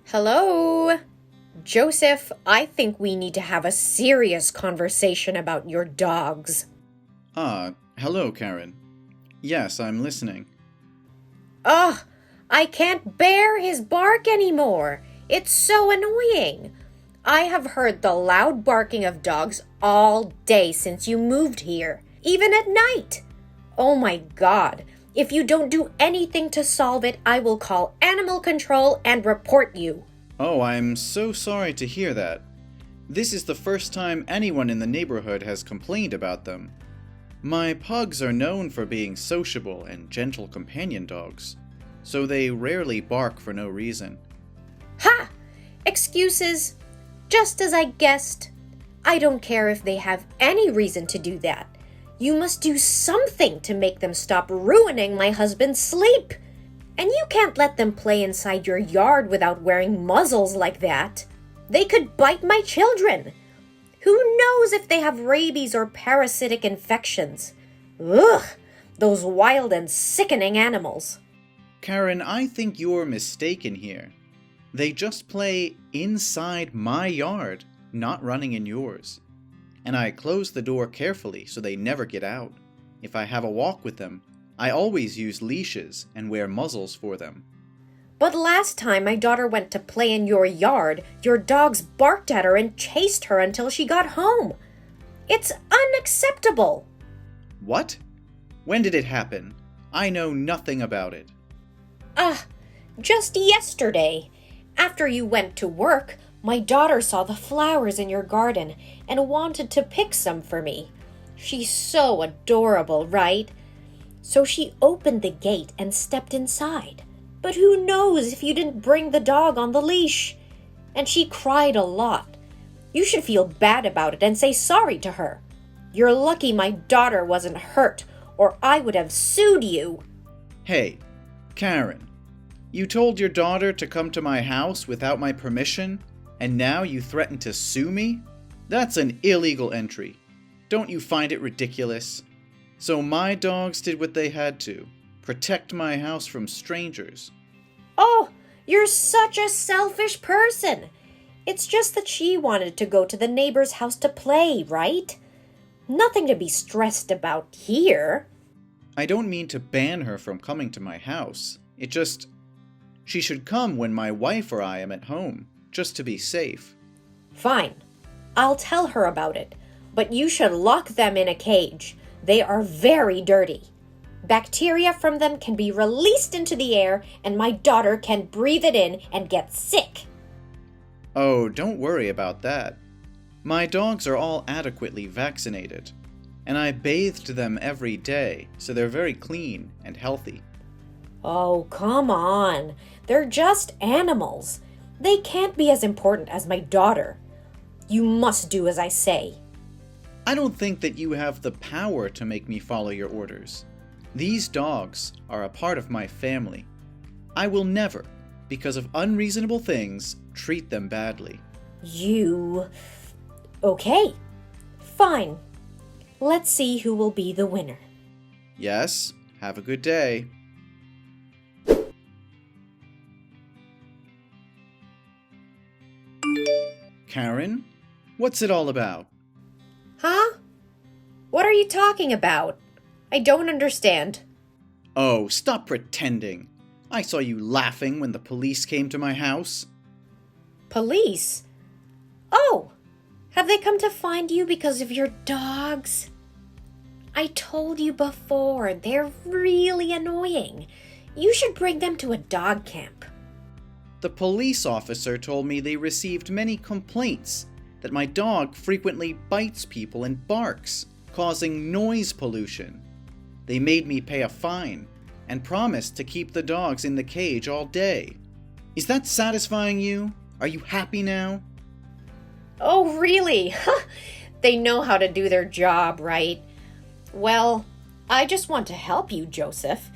Hello? Joseph, I think we need to have a serious conversation about your dogs. Hello, Karen. Yes, I'm listening. Ugh, I can't bear his bark anymore. It's so annoying. I have heard the loud barking of dogs all day since you moved here, even at night. Oh my God. If you don't do anything to solve it, I will call animal control and report you. Oh, I'm so sorry to hear that. This is the first time anyone in the neighborhood has complained about them. My pugs are known for being sociable and gentle companion dogs, so they rarely bark for no reason. Ha! Excuses. Just as I guessed. I don't care if they have any reason to do that. You must do something to make them stop ruining my husband's sleep. And you can't let them play inside your yard without wearing muzzles like that. They could bite my children. Who knows if they have rabies or parasitic infections? Ugh, those wild and sickening animals. Karen, I think you're mistaken here. They just play inside my yard, not running in yours. And I close the door carefully so they never get out. If I have a walk with them, I always use leashes and wear muzzles for them. But last time my daughter went to play in your yard, your dogs barked at her and chased her until she got home. It's unacceptable. What? When did it happen? I know nothing about it. Just yesterday. After you went to work, my daughter saw the flowers in your garden and wanted to pick some for me. She's so adorable, right? So she opened the gate and stepped inside. But who knows if you didn't bring the dog on the leash? And she cried a lot. You should feel bad about it and say sorry to her. You're lucky my daughter wasn't hurt, or I would have sued you. Hey, Karen, you told your daughter to come to my house without my permission, and now you threaten to sue me? That's an illegal entry. Don't you find it ridiculous? So my dogs did what they had to, protect my house from strangers. Oh, you're such a selfish person. It's just that she wanted to go to the neighbor's house to play, right? Nothing to be stressed about here. I don't mean to ban her from coming to my house. She should come when my wife or I am at home, just to be safe. Fine. I'll tell her about it. But you should lock them in a cage. They are very dirty. Bacteria from them can be released into the air, and my daughter can breathe it in and get sick. Oh, don't worry about that. My dogs are all adequately vaccinated, and I bathed them every day, so they're very clean and healthy. Oh, come on. They're just animals. They can't be as important as my daughter. You must do as I say. I don't think that you have the power to make me follow your orders. These dogs are a part of my family. I will never, because of unreasonable things, treat them badly. Okay. Fine. Let's see who will be the winner. Yes, have a good day. Karen, what's it all about? Huh? What are you talking about? I don't understand. Oh, stop pretending. I saw you laughing when the police came to my house. Police? Oh, have they come to find you because of your dogs? I told you before, they're really annoying. You should bring them to a dog camp. The police officer told me they received many complaints that my dog frequently bites people and barks, causing noise pollution. They made me pay a fine and promised to keep the dogs in the cage all day. Is that satisfying you? Are you happy now? Oh, really? They know how to do their job, right? Well, I just want to help you, Joseph.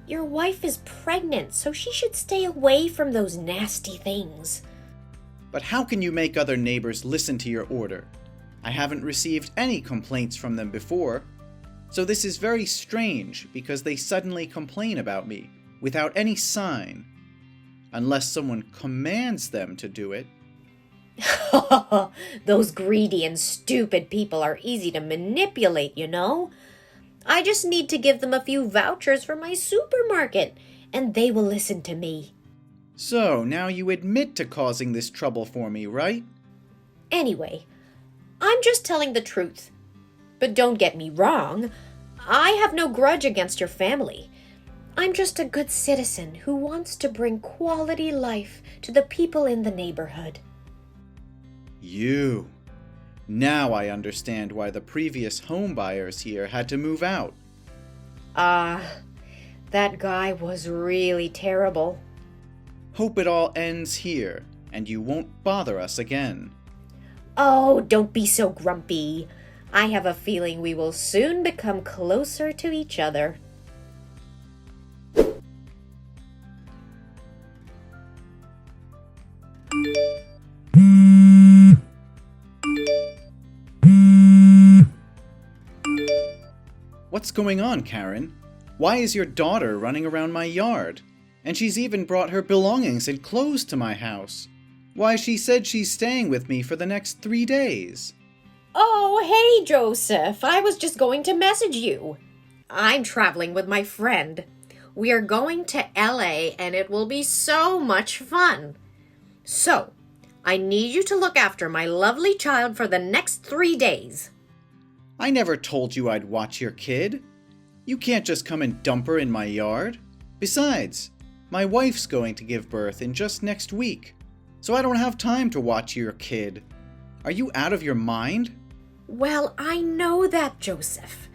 Your wife is pregnant, so she should stay away from those nasty things. But how can you make other neighbors listen to your order? I haven't received any complaints from them before, so this is very strange because they suddenly complain about me without any sign. unless someone commands them to do it. Those greedy and stupid people are easy to manipulate, you know? I just need to give them a few vouchers for my supermarket, and they will listen to me. So, now you admit to causing this trouble for me, right? Anyway, I'm just telling the truth. But don't get me wrong, I have no grudge against your family. I'm just a good citizen who wants to bring quality life to the people in the neighborhood. You. Now I understand why the previous home buyers here had to move out. That guy was really terrible. Hope it all ends here, and you won't bother us again. Oh, don't be so grumpy. I have a feeling we will soon become closer to each other. What's going on, Karen? Why is your daughter running around my yard? And she's even brought her belongings and clothes to my house. Why, she said she's staying with me for the next 3 days. Oh, hey, Joseph. I was just going to message you. I'm traveling with my friend. We are going to LA and it will be so much fun. So, I need you to look after my lovely child for the next 3 days. I never told you I'd watch your kid. You can't just come and dump her in my yard. Besides, my wife's going to give birth in just next week, so I don't have time to watch your kid. Are you out of your mind? Well, I know that, Joseph.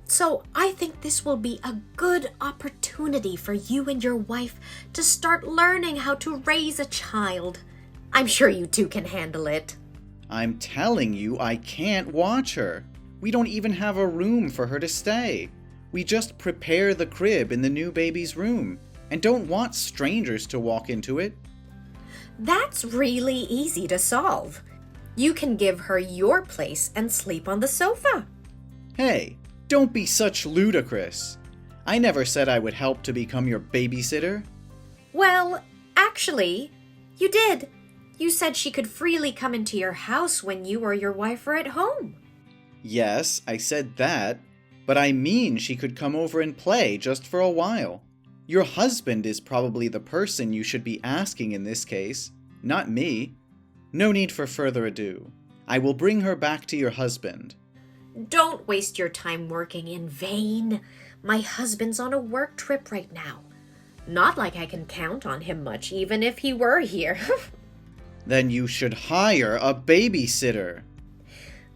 So I think this will be a good opportunity for you and your wife to start learning how to raise a child. I'm sure you two can handle it. I'm telling you, I can't watch her. We don't even have a room for her to stay. We just prepare the crib in the new baby's room and don't want strangers to walk into it. That's really easy to solve. You can give her your place and sleep on the sofa. Hey, don't be such ludicrous. I never said I would help to become your babysitter. Well, actually, you did. You said she could freely come into your house when you or your wife are at home. Yes, I said that, but I mean she could come over and play just for a while. Your husband is probably the person you should be asking in this case, not me. No need for further ado. I will bring her back to your husband. Don't waste your time working in vain. My husband's on a work trip right now. Not like I can count on him much, even if he were here. Then you should hire a babysitter.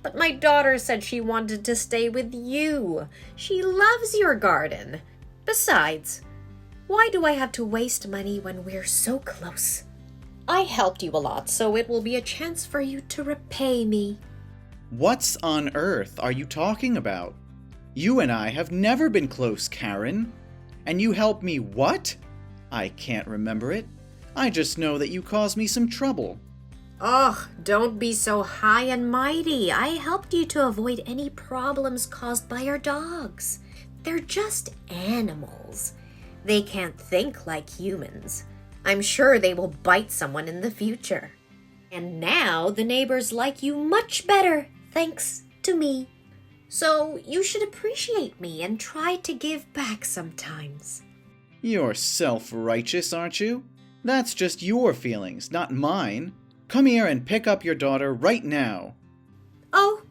But my daughter said she wanted to stay with you. She loves your garden. Besides, why do I have to waste money when we're so close? I helped you a lot, so it will be a chance for you to repay me. What on earth are you talking about? You and I have never been close, Karen. And you helped me what? I can't remember it. I just know that you caused me some trouble. Oh, don't be so high and mighty. I helped you to avoid any problems caused by your dogs. They're just animals. They can't think like humans. I'm sure they will bite someone in the future. And now the neighbors like you much better, thanks to me. So you should appreciate me and try to give back sometimes. You're self-righteous, aren't you? That's just your feelings, not mine. Come here and pick up your daughter right now. Oh,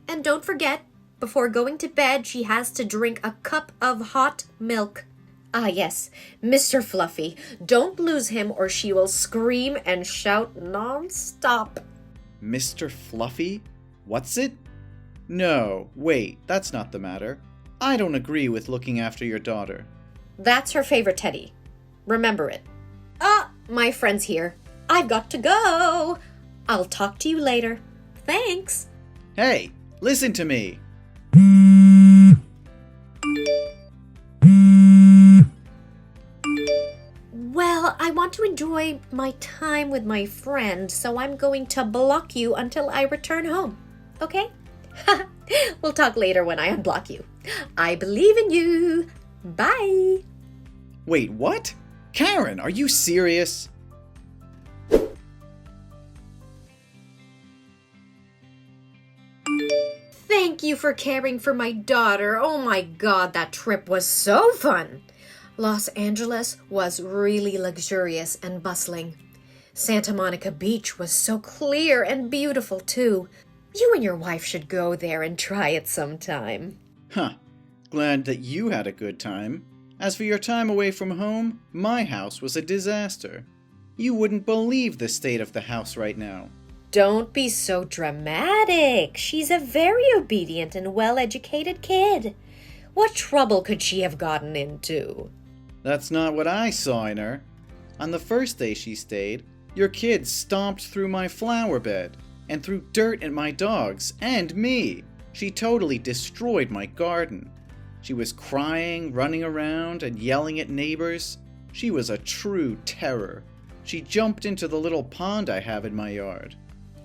and don't forget, before going to bed, she has to drink a cup of hot milk. Ah, yes, Mr. Fluffy, don't lose him or she will scream and shout non-stop. Mr. Fluffy? What's it? No, wait, that's not the matter. I don't agree with looking after your daughter. That's her favorite teddy. Remember it. Ah, my friend's here. I've got to go. I'll talk to you later. Thanks. Hey, listen to me. Well, I want to enjoy my time with my friend, so I'm going to block you until I return home. Okay? We'll talk later when I unblock you. I believe in you. Bye. Wait, what? Karen, are you serious? Thank you for caring for my daughter. Oh my God, that trip was so fun. Los Angeles was really luxurious and bustling. Santa Monica Beach was so clear and beautiful too. You and your wife should go there and try it sometime. Huh. Glad that you had a good time. As for your time away from home, my house was a disaster. You wouldn't believe the state of the house right now. Don't be so dramatic. She's a very obedient and well-educated kid. What trouble could she have gotten into? That's not what I saw in her. On the first day she stayed, your kid stomped through my flower bed and threw dirt at my dogs and me. She totally destroyed my garden. She was crying, running around, and yelling at neighbors. She was a true terror. She jumped into the little pond I have in my yard.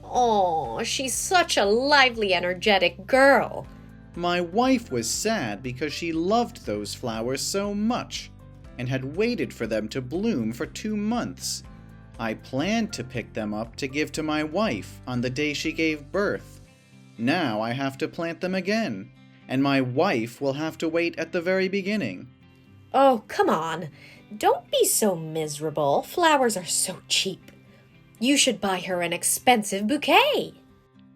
Oh, she's such a lively, energetic girl. My wife was sad because she loved those flowers so much and had waited for them to bloom for 2 months. I planned to pick them up to give to my wife on the day she gave birth. Now I have to plant them again, and my wife will have to wait at the very beginning. Oh, come on. Don't be so miserable. Flowers are so cheap. You should buy her an expensive bouquet.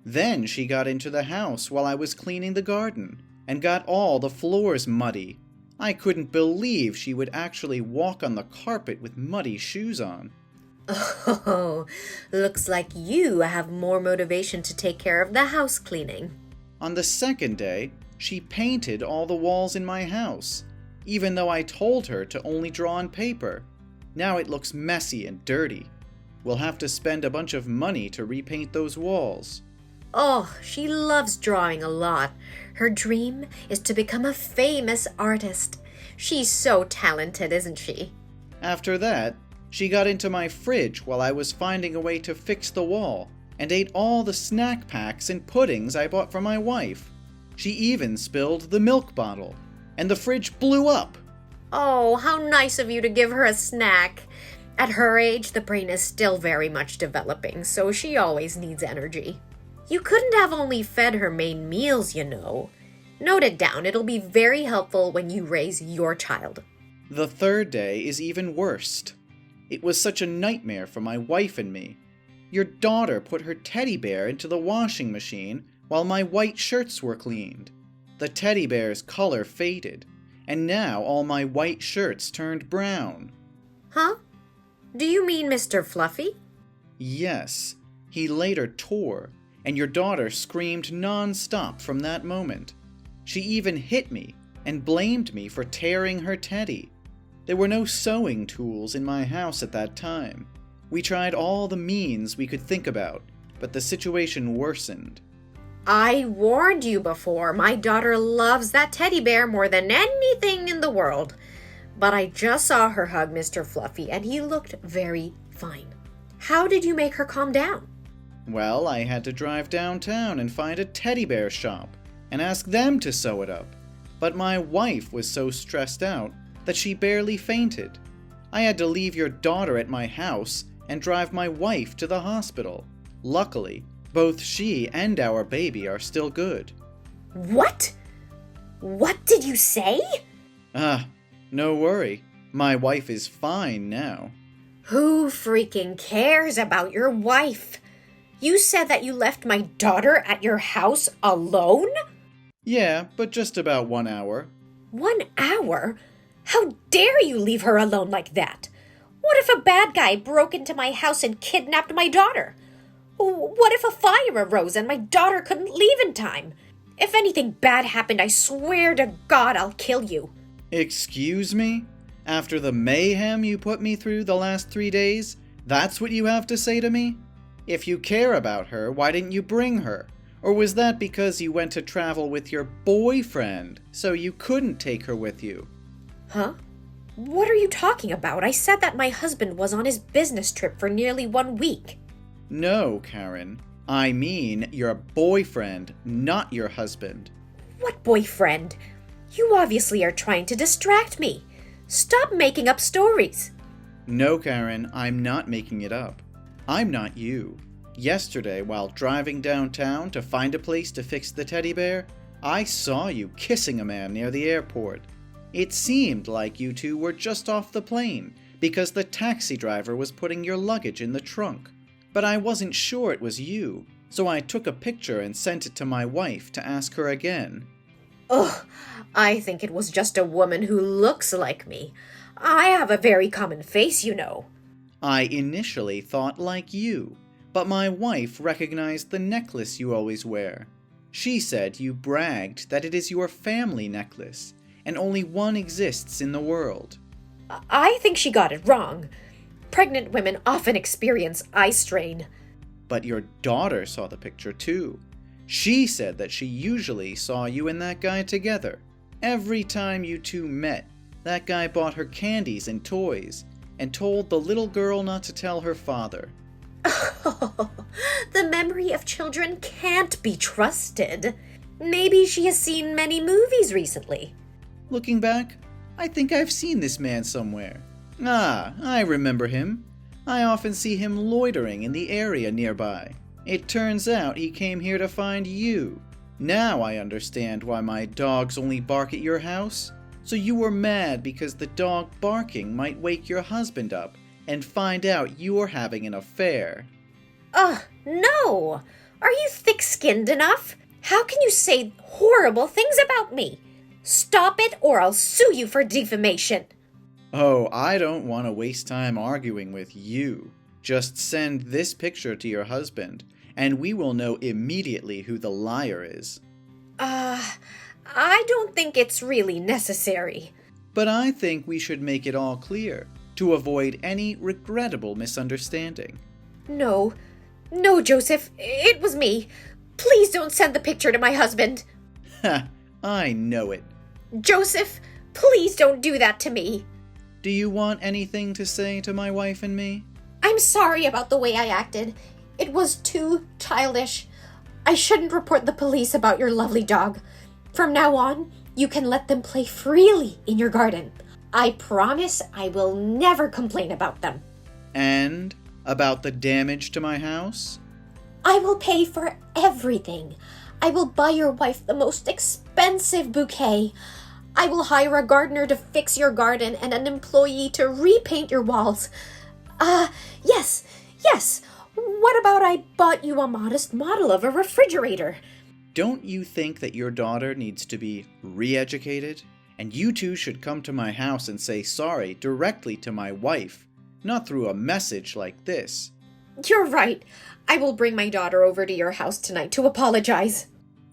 Then she got into the house while I was cleaning the garden and got all the floors muddy. I couldn't believe she would actually walk on the carpet with muddy shoes on. Oh, looks like you have more motivation to take care of the house cleaning. On the second day, she painted all the walls in my house, even though I told her to only draw on paper. Now it looks messy and dirty. We'll have to spend a bunch of money to repaint those walls. Oh, she loves drawing a lot. Her dream is to become a famous artist. She's so talented, isn't she? After that, she got into my fridge while I was finding a way to fix the wall and ate all the snack packs and puddings I bought for my wife. She even spilled the milk bottle, and the fridge blew up. Oh, how nice of you to give her a snack. At her age, the brain is still very much developing, so she always needs energy. You couldn't have only fed her main meals, you know. Note it down. It'll be very helpful when you raise your child. The third day is even worse. It was such a nightmare for my wife and me. Your daughter put her teddy bear into the washing machine while my white shirts were cleaned. The teddy bear's color faded, and now all my white shirts turned brown. Huh? Do you mean Mr. Fluffy? Yes. He later tore, and your daughter screamed non-stop from that moment. She even hit me and blamed me for tearing her teddy. There were no sewing tools in my house at that time. We tried all the means we could think about, but the situation worsened. I warned you before. My daughter loves that teddy bear more than anything in the world. But I just saw her hug Mr. Fluffy, and he looked very fine. How did you make her calm down? Well, I had to drive downtown and find a teddy bear shop and ask them to sew it up. But my wife was so stressed out that she barely fainted. I had to leave your daughter at my house and drive my wife to the hospital. Luckily, both she and our baby are still good. What? What did you say? No worry. My wife is fine now. Who freaking cares about your wife? You said that you left my daughter at your house alone? Yeah, but just about 1 hour. 1 hour? How dare you leave her alone like that? What if a bad guy broke into my house and kidnapped my daughter? What if a fire arose and my daughter couldn't leave in time? If anything bad happened, I swear to God I'll kill you. Excuse me? After the mayhem you put me through the last 3 days, that's what you have to say to me? If you care about her, why didn't you bring her? Or was that because you went to travel with your boyfriend, so you couldn't take her with you? Huh? What are you talking about? I said that my husband was on his business trip for nearly 1 week. No, Karen. I mean your boyfriend, not your husband. What boyfriend? You obviously are trying to distract me. Stop making up stories. No, Karen, I'm not making it up. I'm not you. Yesterday, while driving downtown to find a place to fix the teddy bear, I saw you kissing a man near the airport. It seemed like you two were just off the plane because the taxi driver was putting your luggage in the trunk. But I wasn't sure it was you, so I took a picture and sent it to my wife to ask her again. Ugh, I think it was just a woman who looks like me. I have a very common face, you know. I initially thought like you, but my wife recognized the necklace you always wear. She said you bragged that it is your family necklace, and only one exists in the world. I think she got it wrong. Pregnant women often experience eye strain. But your daughter saw the picture too. She said that she usually saw you and that guy together. Every time you two met, that guy bought her candies and toys, and told the little girl not to tell her father. Oh, the memory of children can't be trusted. Maybe she has seen many movies recently. Looking back, I think I've seen this man somewhere. Ah, I remember him. I often see him loitering in the area nearby. It turns out he came here to find you. Now I understand why my dogs only bark at your house. So you were mad because the dog barking might wake your husband up and find out you're having an affair. Ugh, no! Are you thick-skinned enough? How can you say horrible things about me? Stop it or I'll sue you for defamation. Oh, I don't want to waste time arguing with you. Just send this picture to your husband, and we will know immediately who the liar is. I don't think it's really necessary. But I think we should make it all clear, to avoid any regrettable misunderstanding. No, Joseph, it was me. Please don't send the picture to my husband. Ha, I know it. Joseph, please don't do that to me. Do you want anything to say to my wife and me? I'm sorry about the way I acted. It was too childish. I shouldn't report the police about your lovely dog. From now on, you can let them play freely in your garden. I promise I will never complain about them. And about the damage to my house? I will pay for everything. I will buy your wife the most expensive bouquet. I will hire a gardener to fix your garden and an employee to repaint your walls. Yes. What about I bought you a modest model of a refrigerator? Don't you think that your daughter needs to be re-educated? And you two should come to my house and say sorry directly to my wife, not through a message like this. You're right. I will bring my daughter over to your house tonight to apologize.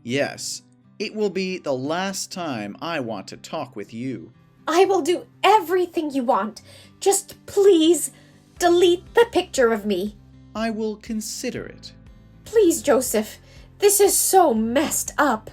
Yes, it will be the last time I want to talk with you. I will do everything you want. Just please delete the picture of me. I will consider it. Please, Joseph. This is so messed up.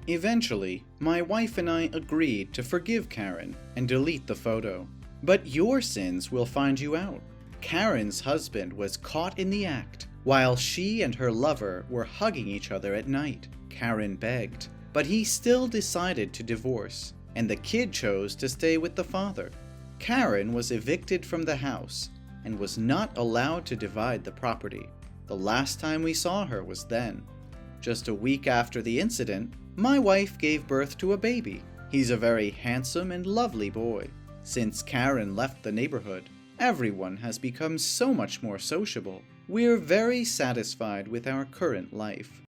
Eventually, my wife and I agreed to forgive Karen and delete the photo. But your sins will find you out. Karen's husband was caught in the act while she and her lover were hugging each other at night. Karen begged, but he still decided to divorce, and the kid chose to stay with the father. Karen was evicted from the house and was not allowed to divide the property. The last time we saw her was then. Just a week after the incident, my wife gave birth to a baby. He's a very handsome and lovely boy. Since Karen left the neighborhood, everyone has become so much more sociable. We're very satisfied with our current life.